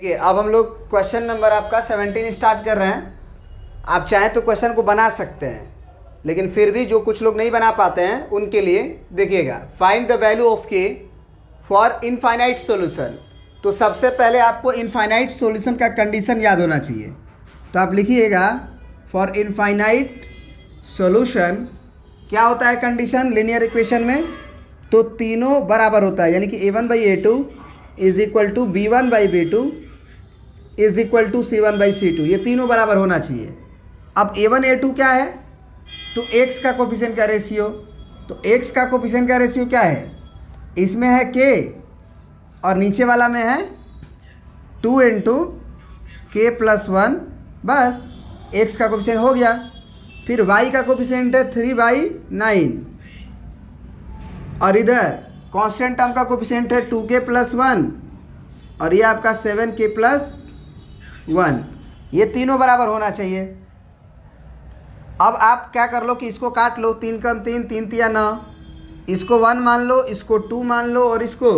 देखिए अब हम लोग क्वेश्चन नंबर आपका 17 स्टार्ट कर रहे हैं। आप चाहें तो क्वेश्चन को बना सकते हैं, लेकिन फिर भी जो कुछ लोग नहीं बना पाते हैं उनके लिए देखिएगा, फाइंड द वैल्यू ऑफ के फॉर इनफाइनाइट सॉल्यूशन। तो सबसे पहले आपको इनफाइनाइट सॉल्यूशन का कंडीशन याद होना चाहिए। तो आप लिखिएगा फॉर इनफाइनाइट सॉल्यूशन क्या होता है कंडीशन लीनियर इक्वेशन में, तो तीनों बराबर होता है, यानी कि a1/a2 is equal to b1/b2 is equal to c1/c2, ये तीनों बराबर होना चाहिए। अब a1 a2 क्या है, तो x का कोफिशिएंट का रेशियो, तो x का कोफिशिएंट का रेशियो क्या है, इसमें है k और नीचे वाला में है 2 इंटू k प्लस 1, बस x का कोफिशिएंट हो गया। फिर y का कोफिशिएंट है 3/9 और इधर कांस्टेंट टर्म का कोफिशिएंट है 2k प्लस 1 और ये आपका 7k प्लस 1, ये तीनों बराबर होना चाहिए। अब आप क्या कर लो कि इसको काट लो, 3 कम 3, 3 तिया 9, इसको 1 मान लो, इसको 2 मान लो और इसको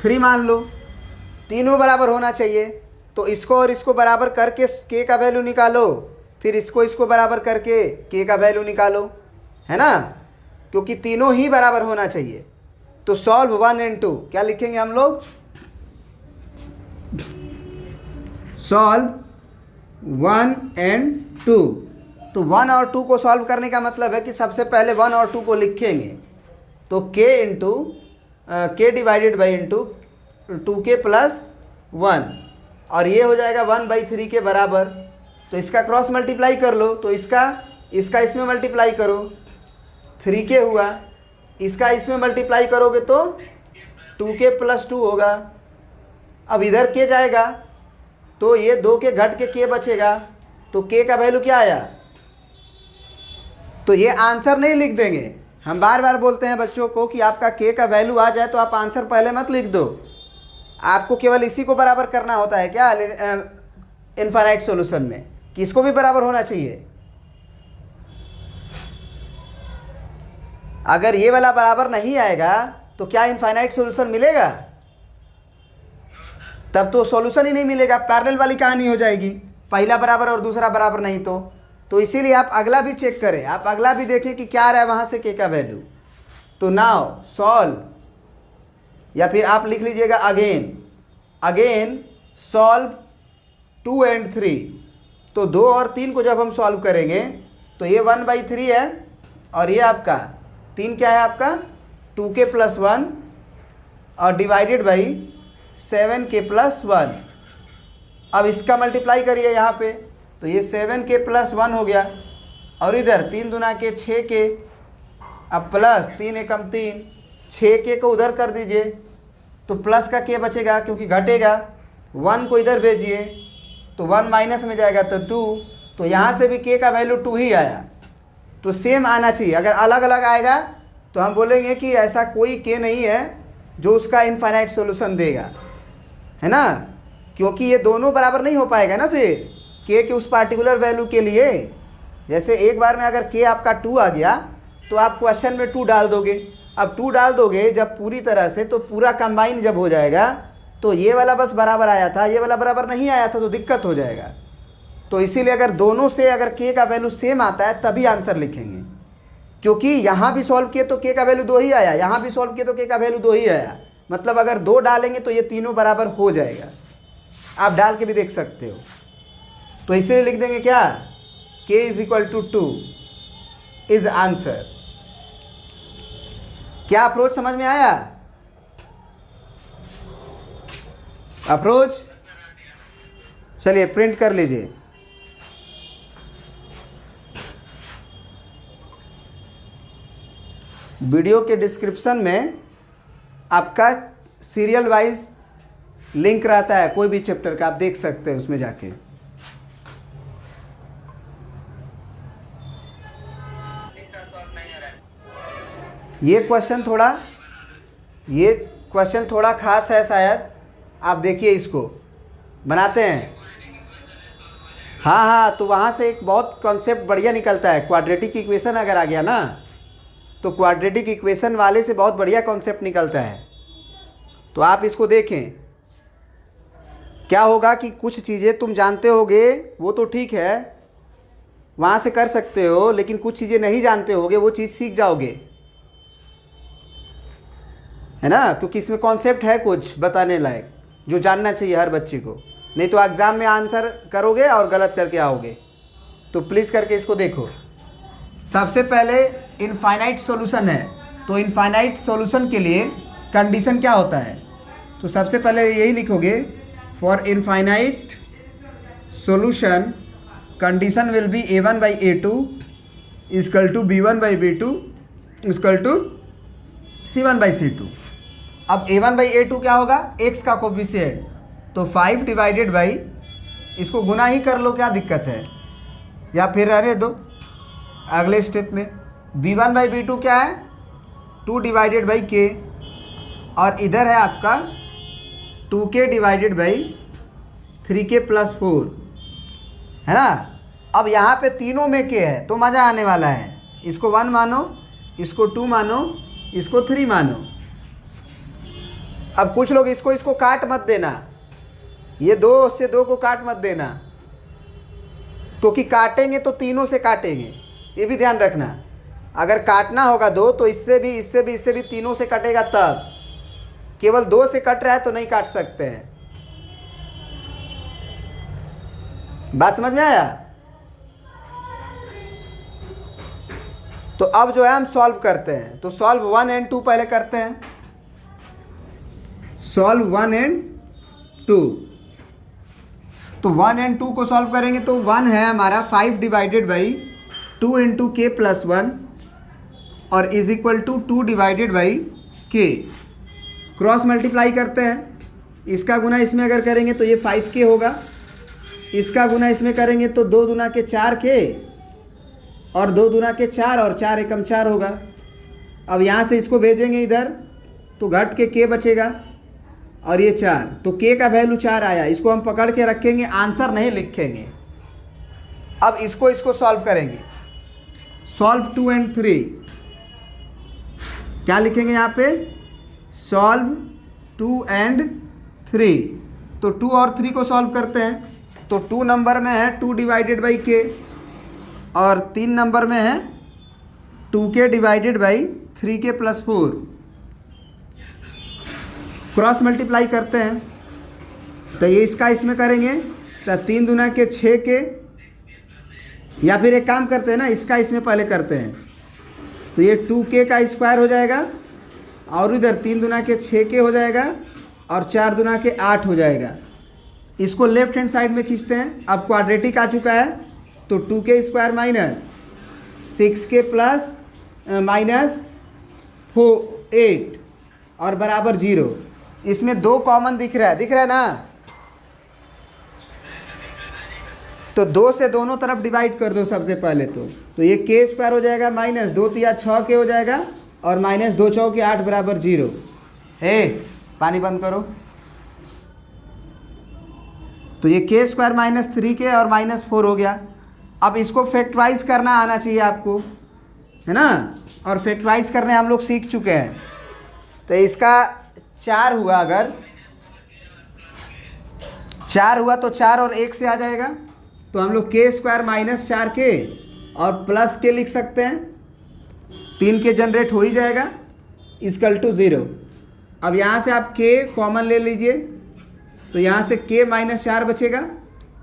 3 मान लो, तीनों बराबर होना चाहिए। तो इसको और इसको बराबर करके k का वैल्यू निकालो, फिर इसको बराबर करके k का वैल्यू निकालो, है ना, क्योंकि तीनों ही बराबर होना चाहिए। तो सॉल्व 1 and 2 क्या लिखेंगे हम लोग, सॉल्व 1 and 2। तो 1 और 2 को सॉल्व करने का मतलब है कि सबसे पहले 1 और 2 को लिखेंगे, तो k divided by into 2k plus 1 और ये हो जाएगा 1/3 के बराबर। तो इसका क्रॉस मल्टीप्लाई कर लो, तो इसका इसमें मल्टीप्लाई करो, 3k हुआ, इसका इसमें मल्टीप्लाई करोगे तो 2k प्लस 2 होगा। अब इधर k जाएगा तो ये 2 के घट के k बचेगा, तो k का वैल्यू क्या आया, तो ये आंसर नहीं लिख देंगे। हम बार बार बोलते हैं बच्चों को कि आपका k का वैल्यू आ जाए तो आप आंसर पहले मत लिख दो, आपको केवल इसी को बराबर करना होता है क्या इनफाइनाइट सॉल्यूशन में, कि इसको भी बराबर होना चाहिए। अगर ये वाला बराबर नहीं आएगा तो क्या इनफाइनाइट सॉल्यूशन मिलेगा, तब तो सॉल्यूशन ही नहीं मिलेगा, पैरेलल वाली कहानी हो जाएगी, पहला बराबर और दूसरा बराबर नहीं। तो इसीलिए आप अगला भी चेक करें, आप अगला भी देखें कि क्या आ रहा है वहाँ से k का वैल्यू। तो नाउ सॉल्व, या फिर आप लिख लीजिएगा अगेन सॉल्व 2 and 3। तो 2 और 3 को जब हम सॉल्व करेंगे तो ये 1/3 है और ये आपका 3 क्या है आपका 2k प्लस 1 और डिवाइडेड बाई 7k प्लस 1। अब इसका मल्टीप्लाई करिए यहाँ पे, तो ये 7k प्लस 1 हो गया और इधर 3 दूना के 6k, अब प्लस 3 एकम 3, 6k को उधर कर दीजिए तो प्लस का k बचेगा क्योंकि घटेगा, 1 को इधर भेजिए तो 1 माइनस में जाएगा तो 2, तो यहाँ से भी k का वैल्यू 2 ही आया। तो सेम आना चाहिए, अगर अलग अलग आएगा तो हम बोलेंगे कि ऐसा कोई k नहीं है जो उसका इनफाइनाइट सॉल्यूशन देगा, है ना, क्योंकि ये दोनों बराबर नहीं हो पाएगा ना फिर k के उस पार्टिकुलर वैल्यू के लिए। जैसे एक बार में अगर k आपका 2 आ गया तो आप क्वेश्चन में 2 डाल दोगे, अब 2 डाल दोगे जब पूरी तरह से, तो पूरा कंबाइन जब हो जाएगा तो ये वाला बस बराबर आया था, ये वाला बराबर नहीं आया था, तो दिक्कत हो जाएगा। तो इसीलिए अगर दोनों से अगर k का वैल्यू सेम आता है तभी आंसर लिखेंगे, क्योंकि यहाँ भी सॉल्व किए तो k का वैल्यू 2 ही आया, यहाँ भी सॉल्व किए तो k का वैल्यू 2 ही आया, मतलब अगर 2 डालेंगे तो ये तीनों बराबर हो जाएगा। आप डाल के भी देख सकते हो। तो इसीलिए लिख देंगे क्या, k is equal to 2 is answer. क्या अप्रोच समझ में आया, अप्रोच, चलिए प्रिंट कर लीजिए। वीडियो के डिस्क्रिप्शन में आपका सीरियल वाइज लिंक रहता है, कोई भी चैप्टर का आप देख सकते हैं उसमें जाके। ये क्वेश्चन थोड़ा खास है शायद, आप देखिए इसको बनाते हैं। हाँ, तो वहाँ से एक बहुत कॉन्सेप्ट बढ़िया निकलता है, क्वाड्रेटिक इक्वेशन अगर आ गया ना तो क्वाड्रेटिक इक्वेशन वाले से बहुत बढ़िया कॉन्सेप्ट निकलता है, तो आप इसको देखें। क्या होगा कि कुछ चीज़ें तुम जानते होगे वो तो ठीक है, वहाँ से कर सकते हो, लेकिन कुछ चीज़ें नहीं जानते होगे वो चीज़ सीख जाओगे, है ना, क्योंकि इसमें कॉन्सेप्ट है कुछ बताने लायक जो जानना चाहिए हर बच्चे को। नहीं तो एग्ज़ाम में आंसर करोगे और गलत करके आओगे। तो प्लीज़ करके इसको देखो। सबसे पहले इनफाइनाइट सॉल्यूशन है, तो इनफाइनाइट सॉल्यूशन के लिए कंडीशन क्या होता है, तो सबसे पहले यही लिखोगे, for infinite solution condition will be a1/a2 equal to b1/b2 equal to c1/c2। अब a1/a2 क्या होगा, x का कोफिशिएंट, तो 5 डिवाइडेड बाई, इसको गुना ही कर लो, क्या दिक्कत है, या फिर रहने दो अगले स्टेप में। b1/b2 क्या है, 2 डिवाइडेड बाई k, और इधर है आपका 2k divided by 3k plus 4, है ना। अब यहाँ पे तीनों में k है तो मज़ा आने वाला है। इसको 1 मानो, इसको 2 मानो, इसको 3 मानो। अब कुछ लोग इसको काट मत देना, ये 2 से 2 को काट मत देना, क्योंकि काटेंगे तो तीनों से काटेंगे, ये भी ध्यान रखना। अगर काटना होगा 2 तो इससे भी तीनों से कटेगा, तब केवल 2 से कट रहा है तो नहीं काट सकते हैं। बात समझ में आया। तो अब जो है हम सॉल्व करते हैं, तो सॉल्व 1 और 2 पहले करते हैं। सॉल्व 1 और 2, तो 1 और 2 को सॉल्व करेंगे तो 1 है हमारा 5 डिवाइडेड बाई 2 इंटू के प्लस 1 और is equal to 2 divided by के। क्रॉस मल्टीप्लाई करते हैं, इसका गुना इसमें अगर करेंगे तो ये 5k होगा, इसका गुना इसमें करेंगे तो 2 दूना के 4k और 2 दूना के 4 और 4 एकम 4 होगा। अब यहाँ से इसको भेजेंगे इधर तो घट के k बचेगा और ये 4, तो k का वैल्यू 4 आया। इसको हम पकड़ के रखेंगे, आंसर नहीं लिखेंगे। अब इसको सॉल्व करेंगे। सॉल्व 2 और 3, क्या लिखेंगे यहाँ पे, सॉल्व 2 और 3। तो 2 और 3 को सॉल्व करते हैं, तो 2 नंबर में है 2 डिवाइडेड बाई k और 3 नंबर में है 2k divided by 3k plus 4। Cross multiply करते हैं, तो ये इसका इसमें करेंगे तो 3 दूना के 6k, या फिर एक काम करते हैं ना, इसका इसमें पहले करते हैं, तो ये 2k का स्क्वायर हो जाएगा और इधर 3 दूना के 6k हो जाएगा और 4 दूना के 8 हो जाएगा। इसको लेफ्ट हैंड साइड में खींचते हैं। अब क्वाड्रेटिक आ चुका है, तो 2k square minus 6k plus minus 8 और बराबर 0। इसमें 2 कॉमन दिख रहा है ना, तो 2 से दोनों तरफ डिवाइड कर दो सबसे पहले। तो ये k स्क्वायर हो जाएगा माइनस 2 तिया 6k हो जाएगा और माइनस 2 चौके 8 बराबर 0। पानी बंद करो। तो ये k स्क्वायर माइनस 3k और माइनस 4 हो गया। अब इसको फैक्टराइज करना आना चाहिए आपको, है ना, और फैक्टराइज करने हम लोग सीख चुके हैं। तो इसका 4 हुआ, अगर 4 हुआ तो 4 और 1 से आ जाएगा, तो हम लोग k स्क्वायर माइनस 4k और प्लस k लिख सकते हैं। 3k जनरेट हो ही जाएगा इक्वल टू 0। अब यहाँ से आप k कॉमन ले लीजिए, तो यहाँ से k माइनस 4 बचेगा।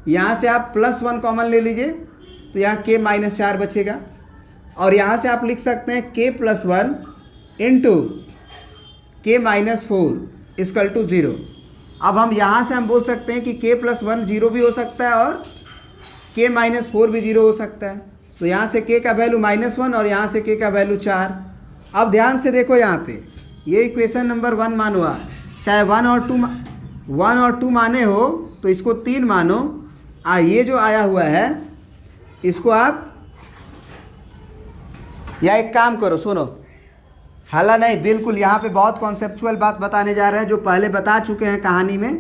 यहाँ से आप प्लस 1 कॉमन ले लीजिए, तो यहाँ k माइनस 4 बचेगा। और यहाँ से आप लिख सकते हैं k plus 1 into k minus 4 equal to 0। अब हम यहाँ से हम बोल सकते हैं कि k प्लस 1 0 भी हो सकता है और k माइनस 4 भी 0 हो सकता है। तो यहाँ से k का वैल्यू -1 और यहाँ से k का वैल्यू 4। अब ध्यान से देखो, यहाँ पे ये इक्वेशन नंबर 1 मानो आप, चाहे 1 और 2 माने हो तो इसको 3 मानो। ये जो आया हुआ है इसको आप, या एक काम करो, सुनो, हाला नहीं, बिल्कुल यहाँ पे बहुत कॉन्सेप्चुअल बात बताने जा रहे हैं जो पहले बता चुके हैं कहानी में,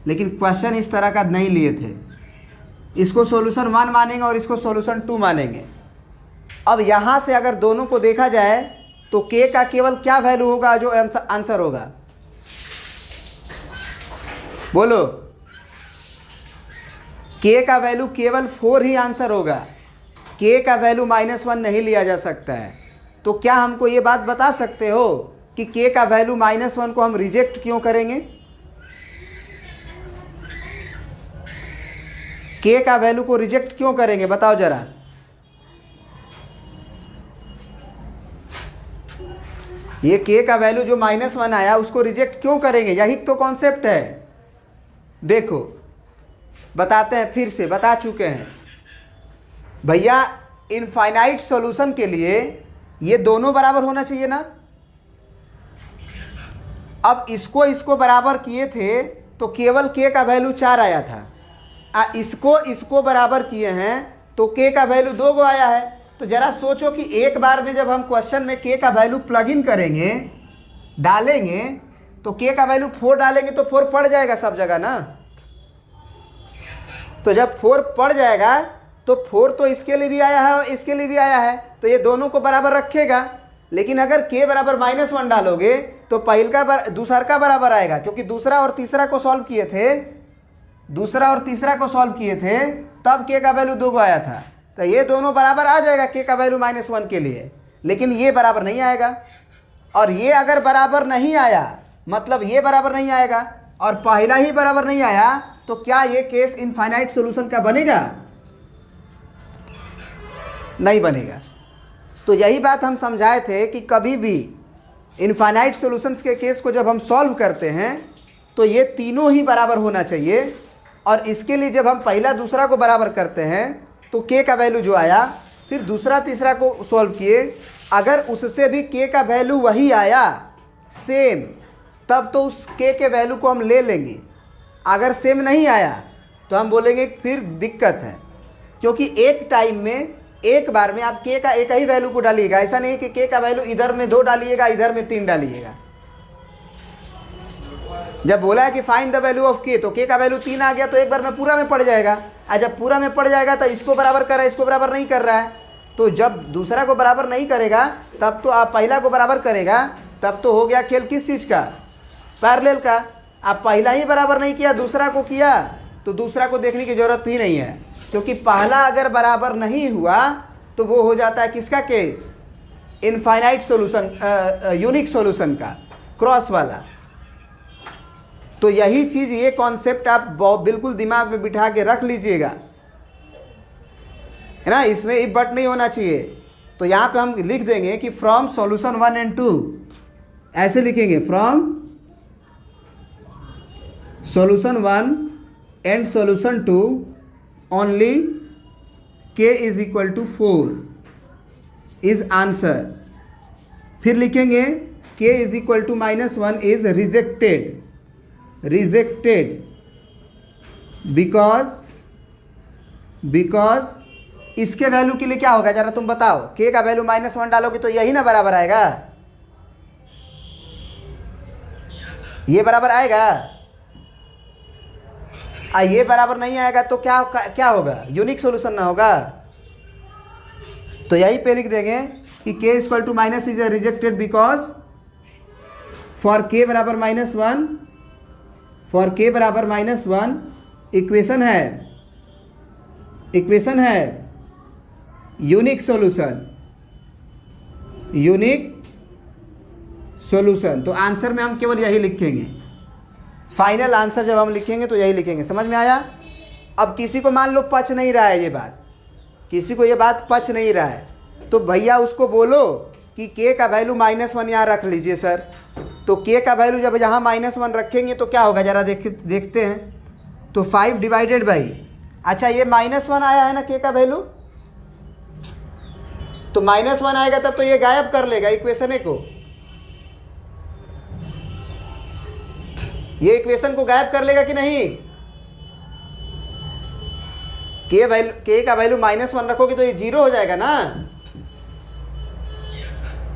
लेकिन क्वेश्चन इस तरह का नहीं लिए थे। इसको सॉल्यूशन 1 मानेंगे और इसको सॉल्यूशन 2 मानेंगे। अब यहाँ से अगर दोनों को देखा जाए तो k का केवल क्या वैल्यू होगा जो आंसर होगा, बोलो। के का वैल्यू केवल 4 ही आंसर होगा, के का वैल्यू -1 नहीं लिया जा सकता है। तो क्या हमको ये बात बता सकते हो कि के का वैल्यू -1 को हम रिजेक्ट क्यों करेंगे? के का वैल्यू को रिजेक्ट क्यों करेंगे बताओ जरा। ये के का वैल्यू जो -1 आया उसको रिजेक्ट क्यों करेंगे, यही तो कॉन्सेप्ट है। देखो बताते हैं, फिर से बता चुके हैं भैया, इनफाइनाइट सॉल्यूशन के लिए ये दोनों बराबर होना चाहिए ना। अब इसको बराबर किए थे तो केवल के का वैल्यू 4 आया था, इसको बराबर किए हैं तो के का वैल्यू 2 गो आया है। तो जरा सोचो कि एक बार में जब हम क्वेश्चन में के का वैल्यू प्लग इन करेंगे, डालेंगे, तो के का वैल्यू 4 डालेंगे तो 4 पड़ जाएगा सब जगह ना। तो जब 4 पड़ जाएगा तो 4 तो इसके लिए भी आया है और इसके लिए भी आया है, तो ये दोनों को बराबर रखेगा। लेकिन अगर के बराबर -1 डालोगे तो दूसरा का बराबर आएगा, क्योंकि दूसरा और तीसरा को सॉल्व किए थे तब के का वैल्यू 2 को आया था। तो ये दोनों बराबर आ जाएगा के का वैल्यू -1 के लिए, लेकिन ये बराबर नहीं आएगा। और ये अगर बराबर नहीं आया, मतलब ये बराबर नहीं आएगा और पहला ही बराबर नहीं आया, तो क्या ये केस इनफाइनाइट सॉल्यूशन का बनेगा? नहीं बनेगा। तो यही बात हम समझाए थे कि कभी भी इनफाइनाइट सॉल्यूशंस के केस को जब हम सॉल्व करते हैं तो ये तीनों ही बराबर होना चाहिए। और इसके लिए जब हम पहला दूसरा को बराबर करते हैं तो के का वैल्यू जो आया, फिर दूसरा तीसरा को सॉल्व किए, अगर उससे भी के का वैल्यू वही आया सेम, तब तो उस के वैल्यू को हम ले लेंगे। अगर सेम नहीं आया तो हम बोलेंगे फिर दिक्कत है, क्योंकि एक टाइम में एक बार में आप के का एक ही वैल्यू को डालिएगा। ऐसा नहीं कि के का वैल्यू इधर में 2 डालिएगा, इधर में 3 डालिएगा। जब बोला है कि फाइंड द वैल्यू ऑफ के, तो के का वैल्यू 3 आ गया तो एक बार में पूरा में पड़ जाएगा। और जब पूरा में पड़ जाएगा तो इसको बराबर कर रहा है, इसको बराबर नहीं कर रहा है। तो जब दूसरा को बराबर नहीं करेगा तब तो आप पहला को बराबर करेगा, तब तो हो गया खेल किस चीज़ का? पैरेलल का। आप पहला ही बराबर नहीं किया, दूसरा को किया, तो दूसरा को देखने की ज़रूरत ही नहीं है, क्योंकि पहला अगर बराबर नहीं हुआ तो वो हो जाता है किसका case? Infinite solution, unique solution का, क्रॉस वाला। तो यही चीज़, ये कॉन्सेप्ट आप बिल्कुल दिमाग में बिठा के रख लीजिएगा, है ना। इसमें इफ बट नहीं होना चाहिए। तो यहाँ पे हम लिख देंगे कि फ्रॉम सॉल्यूशन 1 एंड 2, ऐसे लिखेंगे, from solution 1 and solution 2 only k is equal to 4 is answer. फिर लिखेंगे k is equal to -1 is rejected because इसके वैल्यू के लिए क्या होगा जरा तुम बताओ। k का वैल्यू -1 डालोगे तो यही ना बराबर आएगा, ये बराबर आएगा। ये बराबर नहीं आएगा तो क्या होगा? यूनिक सॉल्यूशन ना होगा। तो यही पे लिख देंगे कि k equal to minus is rejected because for k बराबर -1 इक्वेशन है यूनिक सॉल्यूशन। तो आंसर में हम केवल यही लिखेंगे, फाइनल आंसर जब हम लिखेंगे तो यही लिखेंगे। समझ में आया? अब किसी को मान लो पच नहीं रहा है ये बात, किसी को ये बात पच नहीं रहा है, तो भैया उसको बोलो कि k का वैल्यू -1 यहाँ रख लीजिए सर। तो k का वैल्यू जब यहाँ -1 रखेंगे तो क्या होगा जरा देखते हैं। तो 5 डिवाइडेड बाई, अच्छा ये -1 आया है ना k का वैल्यू, तो -1 आएगा तब तो ये गायब कर लेगा इक्वेशन को, ये इक्वेशन को गायब कर लेगा कि नहीं? k का वैल्यू -1 रखोगे तो ये 0 हो जाएगा ना,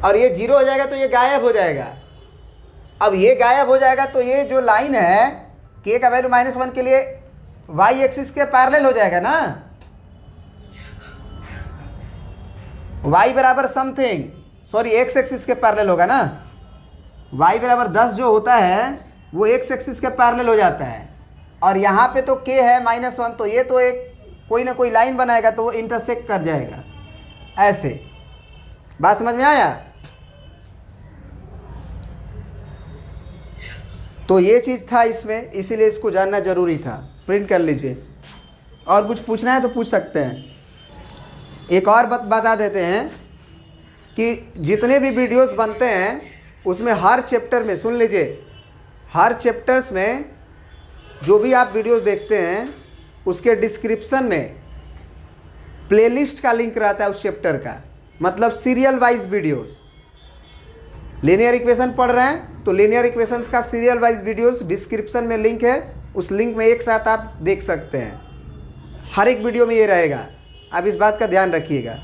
और ये 0 हो जाएगा तो ये गायब हो जाएगा। अब ये गायब हो जाएगा तो ये जो लाइन है k का वैल्यू -1 के लिए y एक्सिस के पैरेलल हो जाएगा ना, y बराबर समथिंग, सॉरी x एक्सिस के पैरेलल होगा ना। y बराबर 10 जो होता है वो x एक्सिस के पैरेलल हो जाता है। और यहाँ पे तो k है -1, तो ये तो एक कोई ना कोई लाइन बनाएगा तो वो इंटरसेक्ट कर जाएगा ऐसे। बात समझ में आया? तो ये चीज़ था इसमें, इसीलिए इसको जानना ज़रूरी था। प्रिंट कर लीजिए। और कुछ पूछना है तो पूछ सकते हैं। एक और बता देते हैं कि जितने भी वीडियोस बनते हैं उसमें हर चैप्टर में, सुन लीजिए, हर चैप्टर्स में जो भी आप वीडियोस देखते हैं उसके डिस्क्रिप्शन में प्लेलिस्ट का लिंक रहता है उस चैप्टर का, मतलब serial wise videos. Linear equation पढ़ रहे हैं तो लीनियर इक्वेशंस का सीरियल वाइज वीडियोस डिस्क्रिप्शन में लिंक है, उस लिंक में एक साथ आप देख सकते हैं। हर एक वीडियो में ये रहेगा, आप इस बात का ध्यान रखिएगा।